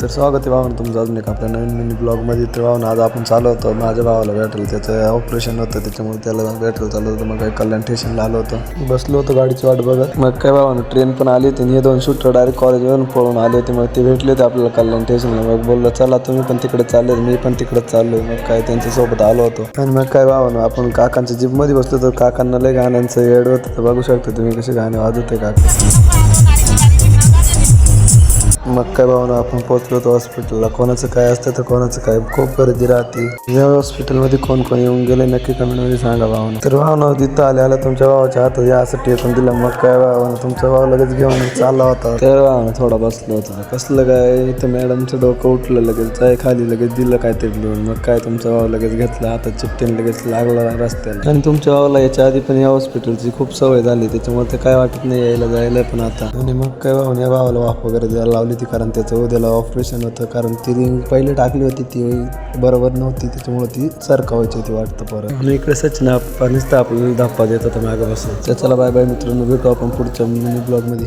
तर स्वागत आहे भावानं तुमचं अजून एक आपल्या नवीन मिनी ब्लॉगमध्ये. तर भावना आज आपण चालू होतो माझ्या भावाला भेटायला, त्याचं ऑपरेशन होतं त्याच्यामुळे त्याला भेटायला चालू होतं. मग काही कल्याण स्टेशनला आलो होतो, बसलो होतो गाडीची वाट बघत. मग काय भावानं ट्रेन पण आली होती, हे दोन शूटर डायरेक्ट कॉलेजवरून पळून आले होते. मग ते भेटले होते आपल्याला कल्याण स्टेशनला. मग बोललो चला तुम्ही पण तिकडे चालले, मी पण तिकडे चाललोय. मग काय त्यांच्यासोबत आलो होतो. आणि मग काय भावानं आपण काकांच्या जीपमध्ये बसलो तर काकांना लय गाण्यांचं येड होतं. तर बघू शकता तुम्ही कसे गाणे वाजवते काका. मग काय भावना आपण पोहोचलो होतो हॉस्पिटलला. कोणाचं काय असतं तर कोणाचं काय खूप गर्दी राहते. या हॉस्पिटलमध्ये कोण कोण येऊन गेले नक्की कमेंटमध्ये सांगा भावना. तर भावना तिथं आल्या तुमच्या भावाच्या हातात या असं टेकून दिलं. मग काय भावना तुमचा भाव लगेच घेऊन चालला होता. तर भावना थोडा बसलो होता. कसलं काय इथं मॅडमचं डोकं उठलं, लगेच जाय खाली लगेच दिलं काहीतरी लिहून. मग काय तुमचा भाव लगेच घेतला हातात चिपटीन लगेच लागला रस्त्याला. आणि तुमच्या भावाला याच्या आधी पण या हॉस्पिटलची खूप सवय झाली, त्याच्यामुळे ते काय वाटत नाही यायला जायला पण आता. आणि मग काय भावना या भावाला वाफ वगैरे द्यायला लावली ती, कारण त्याचं उद्याला ऑपरेशन होतं. कारण ती रिंग पहिले टाकली होती ती बरोबर नव्हती, त्याच्यामुळे ती सरकवायची होती वाटतं परत. आणि इकडे सचिन नुसतं आपल्याला धप्पा देत होता मागं बसून. चला बाय बाय मित्रांनो, भेटू आपण पुढच्या मिनी ब्लॉगमध्ये.